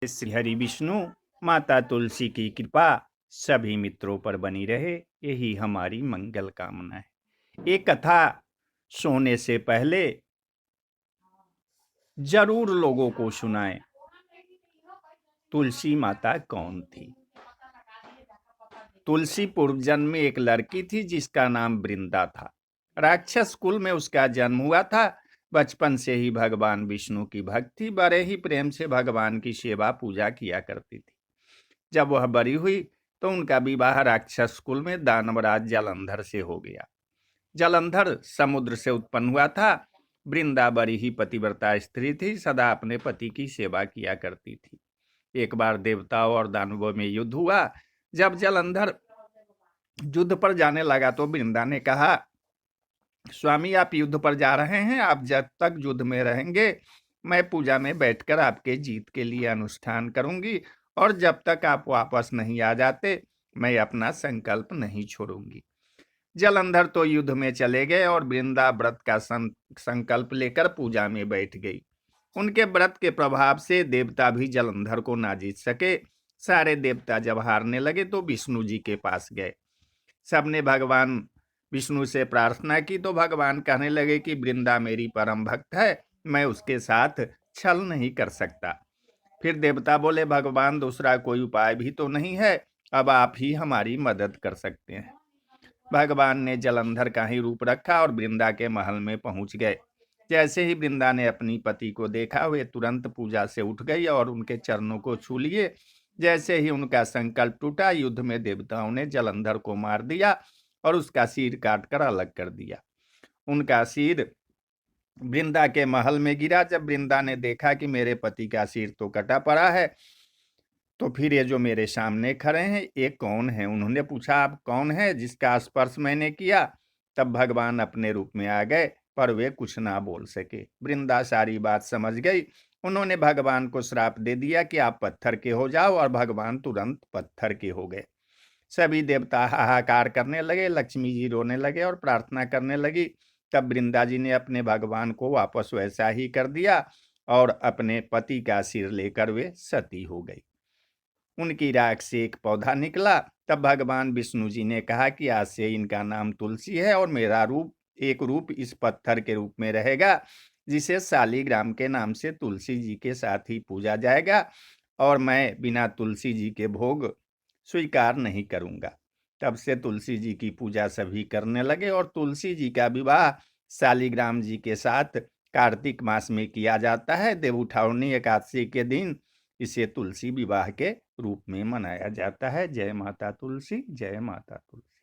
श्री हरि विष्णु माता तुलसी की कृपा सभी मित्रों पर बनी रहे, यही हमारी मंगल कामना है। एक कथा सोने से पहले जरूर लोगों को सुनाएं। तुलसी माता कौन थी? तुलसी पूर्व जन्म में एक लड़की थी जिसका नाम वृंदा था। राक्षस कुल में उसका जन्म हुआ था। बचपन से ही भगवान विष्णु की भक्ति, बड़े ही प्रेम से भगवान की सेवा पूजा किया करती थी। जब वह बड़ी हुई तो उनका विवाह राक्षस कुल में दानवराज जलंधर से हो गया। जलंधर समुद्र से उत्पन्न हुआ था। वृंदा बड़ी ही पतिव्रता स्त्री थी, सदा अपने पति की सेवा किया करती थी। एक बार देवताओं और दानवों में युद्ध हुआ। जब जलंधर युद्ध पर जाने लगा तो वृंदा ने कहा, स्वामी आप युद्ध पर जा रहे हैं, आप जब तक युद्ध में रहेंगे मैं पूजा में बैठकर आपके जीत के लिए अनुष्ठान करूंगी, और जब तक आप वापस नहीं आ जाते मैं अपना संकल्प नहीं छोड़ूंगी। जलंधर तो युद्ध में चले गए और वृंदा व्रत का संकल्प लेकर पूजा में बैठ गई। उनके व्रत के प्रभाव से देवता भी जलंधर को ना जीत सके। सारे देवता जब हारने लगे तो विष्णु जी के पास गए। सबने भगवान विष्णु से प्रार्थना की तो भगवान कहने लगे कि वृंदा मेरी परम भक्त है, मैं उसके साथ छल नहीं कर सकता। फिर देवता बोले, भगवान दूसरा कोई उपाय भी तो नहीं है, अब आप ही हमारी मदद कर सकते हैं। भगवान ने जलंधर का ही रूप रखा और वृंदा के महल में पहुंच गए। जैसे ही वृंदा ने अपनी पति को देखा, वे तुरंत पूजा से उठ गई और उनके चरणों को छू लिए। जैसे ही उनका संकल्प टूटा, युद्ध में देवताओं ने जलंधर को मार दिया और उसका सिर काटकर अलग कर दिया। उनका सिर वृंदा के महल में गिरा। जब वृंदा ने देखा कि मेरे पति का सिर तो कटा पड़ा है, तो फिर ये जो मेरे सामने खड़े हैं ये कौन है? उन्होंने पूछा, आप कौन है जिसका स्पर्श मैंने किया? तब भगवान अपने रूप में आ गए, पर वे कुछ ना बोल सके। वृंदा सारी बात समझ गई। उन्होंने भगवान को श्राप दे दिया कि आप पत्थर के हो जाओ, और भगवान तुरंत पत्थर के हो गए। सभी देवता हाहाकार करने लगे, लक्ष्मी जी रोने लगे और प्रार्थना करने लगी। तब वृंदा जी ने अपने भगवान को वापस वैसा ही कर दिया और अपने पति का सिर लेकर वे सती हो गई। उनकी राख से एक पौधा निकला। तब भगवान विष्णु जी ने कहा कि आज से इनका नाम तुलसी है और मेरा रूप इस पत्थर के रूप में रहेगा, जिसे शालिग्राम के नाम से तुलसी जी के साथ ही पूजा जाएगा, और मैं बिना तुलसी जी के भोग स्वीकार नहीं करूंगा। तब से तुलसी जी की पूजा सभी करने लगे और तुलसी जी का विवाह शालिग्राम जी के साथ कार्तिक मास में किया जाता है। देवउठावनी एकादशी के दिन इसे तुलसी विवाह के रूप में मनाया जाता है। जय माता तुलसी, जय माता तुलसी।